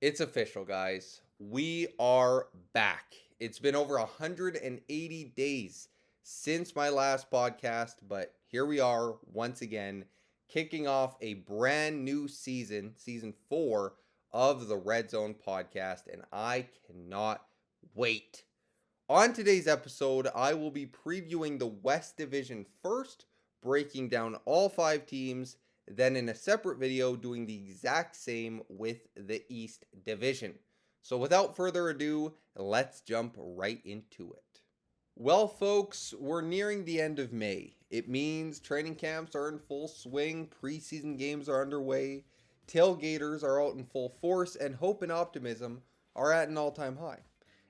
It's official, guys. We are back. It's been over 180 days since my last podcast, but here we are once again, kicking off a brand new season, season 4 of the Red Zone podcast, and I cannot wait. On today's episode, I will be previewing the West Division first, breaking down all 5 teams, then in a separate video doing the exact same with the East Division. So without further ado, let's jump right into it. Well, folks, we're nearing the end of May. It means training camps are in full swing, preseason games are underway, tailgaters are out in full force, and hope and optimism are at an all-time high.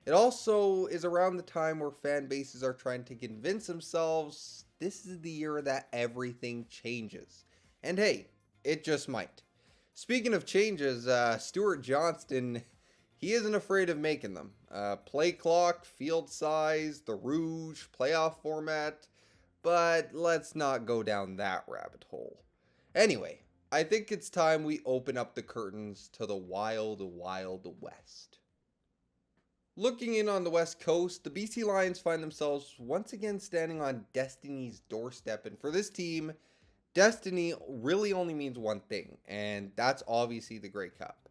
It also is around the time where fan bases are trying to convince themselves this is the year that everything changes. And hey, it just might. Speaking of changes, Stuart Johnston, he isn't afraid of making them. Play clock, field size, the Rouge, playoff format, but let's not go down that rabbit hole. Anyway, I think it's time we open up the curtains to the wild, wild West. Looking in on the West Coast, the BC Lions find themselves once again standing on destiny's doorstep, and for this team, destiny really only means one thing, and that's obviously the Grey Cup.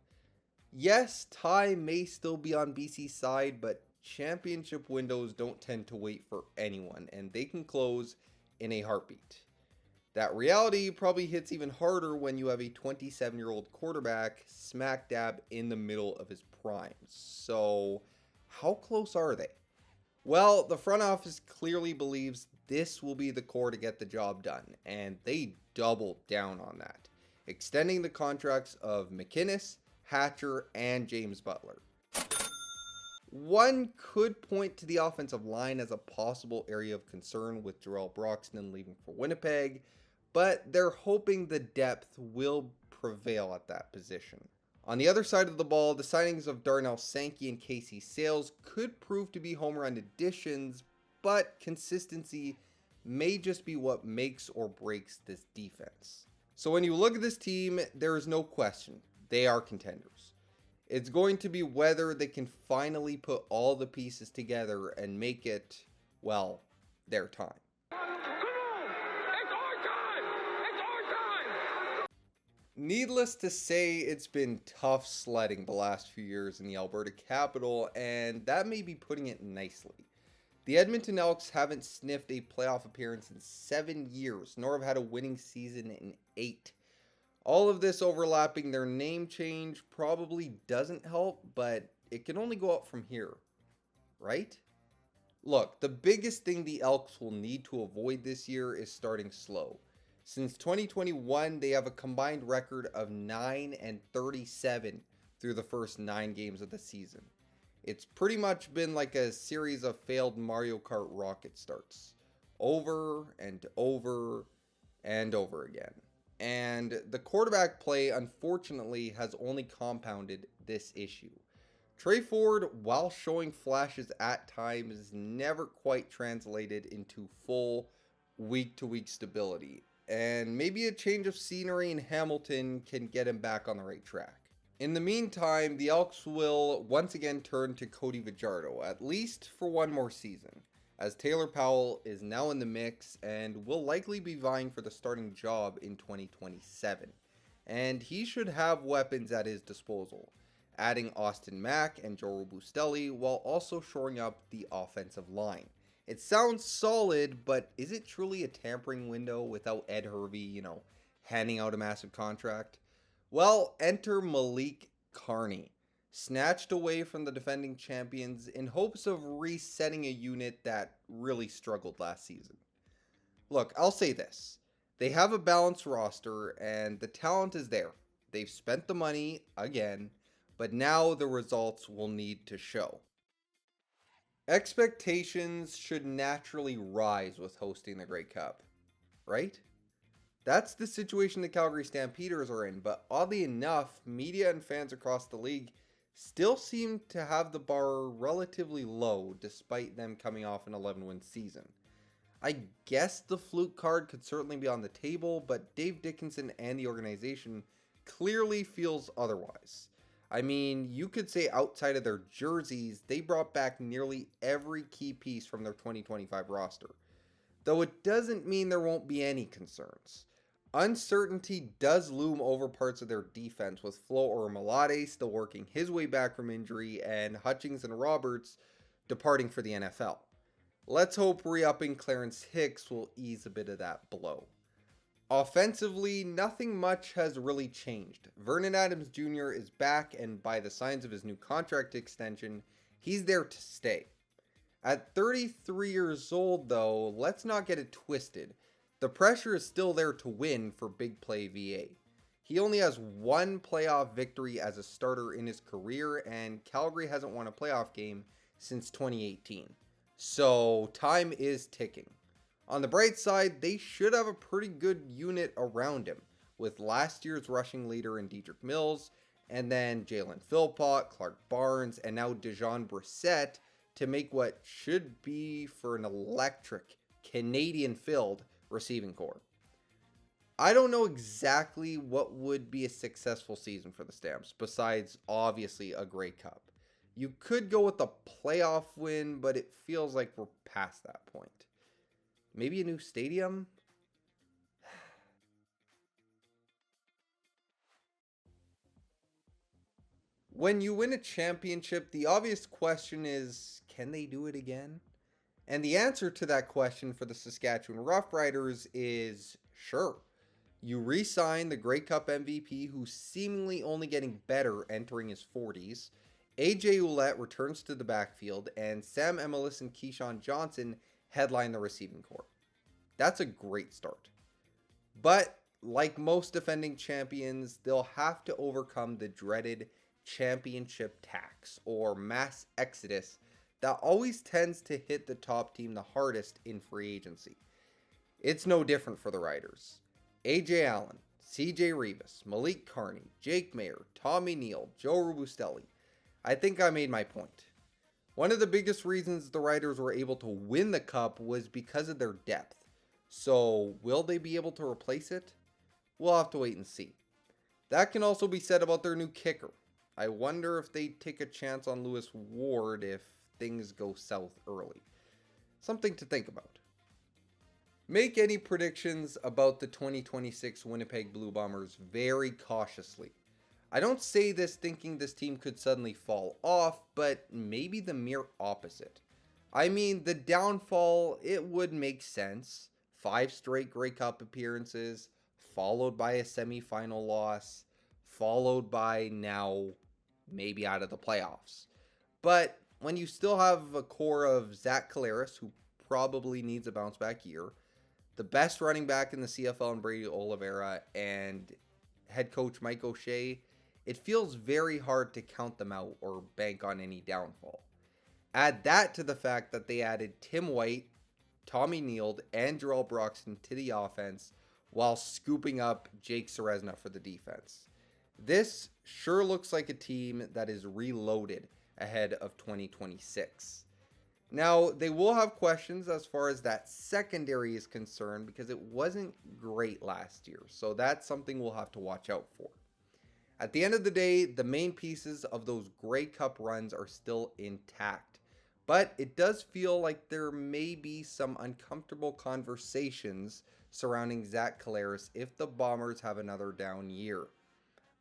Yes, time may still be on BC's side, but championship windows don't tend to wait for anyone, and they can close in a heartbeat. That reality probably hits even harder when you have a 27-year-old quarterback smack dab in the middle of his prime. So, how close are they? Well, the front office clearly believes this will be the core to get the job done, and they doubled down on that, extending the contracts of McInnes, Hatcher, and James Butler. One could point to the offensive line as a possible area of concern with Jarrell Broxton leaving for Winnipeg, but they're hoping the depth will prevail at that position. On the other side of the ball, the signings of Darnell Sankey and Casey Sales could prove to be home run additions, but consistency may just be what makes or breaks this defense. So when you look at this team, there is no question, they are contenders. It's going to be whether they can finally put all the pieces together and make it, well, their time. Needless to say, it's been tough sledding the last few years in the Alberta capital, and that may be putting it nicely. The Edmonton Elks haven't sniffed a playoff appearance in 7 years, nor have had a winning season in 8. All of this overlapping their name change probably doesn't help, but it can only go up from here, right? Look, the biggest thing the Elks will need to avoid this year is starting slow. Since 2021, they have a combined record of 9-37 through the first 9 games of the season. It's pretty much been like a series of failed Mario Kart rocket starts, over and over and over again. And the quarterback play, unfortunately, has only compounded this issue. Trey Ford, while showing flashes at times, never quite translated into full week-to-week stability. And maybe a change of scenery in Hamilton can get him back on the right track. In the meantime, the Elks will once again turn to Cody Fajardo, at least for one more season, as Taylor Powell is now in the mix and will likely be vying for the starting job in 2027. And he should have weapons at his disposal, adding Austin Mack and Joe Robustelli while also shoring up the offensive line. It sounds solid, but is it truly a tampering window without Ed Hervey, handing out a massive contract? Well, enter Malik Carney, snatched away from the defending champions in hopes of resetting a unit that really struggled last season. Look, I'll say this. They have a balanced roster, and the talent is there. They've spent the money, again, but now the results will need to show. Expectations should naturally rise with hosting the Grey Cup, right? That's the situation the Calgary Stampeders are in, but oddly enough, media and fans across the league still seem to have the bar relatively low despite them coming off an 11-win season. I guess the fluke card could certainly be on the table, but Dave Dickinson and the organization clearly feels otherwise. I mean, you could say outside of their jerseys, they brought back nearly every key piece from their 2025 roster. Though it doesn't mean there won't be any concerns. Uncertainty does loom over parts of their defense, with Flo Ormalade still working his way back from injury and Hutchings and Roberts departing for the NFL. Let's hope re-upping Clarence Hicks will ease a bit of that blow. Offensively, nothing much has really changed. Vernon Adams Jr. is back, and by the signs of his new contract extension, he's there to stay. At 33 years old, though, let's not get it twisted. The pressure is still there to win for Big Play VA. He only has one playoff victory as a starter in his career, and Calgary hasn't won a playoff game since 2018. So, time is ticking. On the bright side, they should have a pretty good unit around him, with last year's rushing leader in Dedrick Mills, and then Jalen Philpott, Clark Barnes, and now Dejon Brissett to make what should be for an electric, Canadian-filled receiving corps. I don't know exactly what would be a successful season for the Stamps, besides obviously a Grey Cup. You could go with a playoff win, but it feels like we're past that point. Maybe a new stadium? When you win a championship, the obvious question is, can they do it again? And the answer to that question for the Saskatchewan Roughriders is sure. You re-sign the Grey Cup MVP, who's seemingly only getting better entering his 40s. AJ Ouellette returns to the backfield, and Sam Emilus and Keyshawn Johnson headline the receiving corps. That's a great start. But like most defending champions, they'll have to overcome the dreaded championship tax, or mass exodus, that always tends to hit the top team the hardest in free agency. It's no different for the Riders. AJ Allen, CJ Rivas, Malik Carney, Jake Mayer, Tommy Neal, Joe Robustelli. I think I made my point. One of the biggest reasons the Riders were able to win the Cup was because of their depth. So, will they be able to replace it? We'll have to wait and see. That can also be said about their new kicker. I wonder if they take a chance on Lewis Ward if things go south early. Something to think about. Make any predictions about the 2026 Winnipeg Blue Bombers very cautiously. I don't say this thinking this team could suddenly fall off, but maybe the mere opposite. I mean, the downfall, it would make sense. 5 straight Grey Cup appearances, followed by a semifinal loss, followed by now maybe out of the playoffs. But when you still have a core of Zach Collaros, who probably needs a bounce back year, the best running back in the CFL in Brady Oliveira, and head coach Mike O'Shea, it feels very hard to count them out or bank on any downfall. Add that to the fact that they added Tim White, Tommy Neal, and Jarrell Broxton to the offense while scooping up Jake Ceresna for the defense. This sure looks like a team that is reloaded ahead of 2026. Now, they will have questions as far as that secondary is concerned because it wasn't great last year, so that's something we'll have to watch out for. At the end of the day, the main pieces of those Grey Cup runs are still intact, but it does feel like there may be some uncomfortable conversations surrounding Zach Collaros if the Bombers have another down year.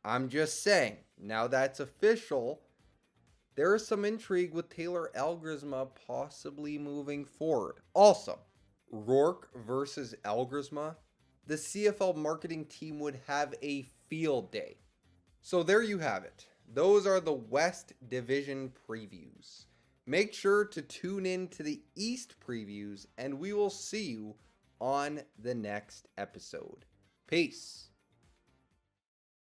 I'm just saying, now that's official, there is some intrigue with Taylor Algrisma possibly moving forward. Also, Rourke versus Algrisma, the CFL marketing team would have a field day. So there you have it. Those are the West Division previews. Make sure to tune in to the East previews, and we will see you on the next episode. Peace.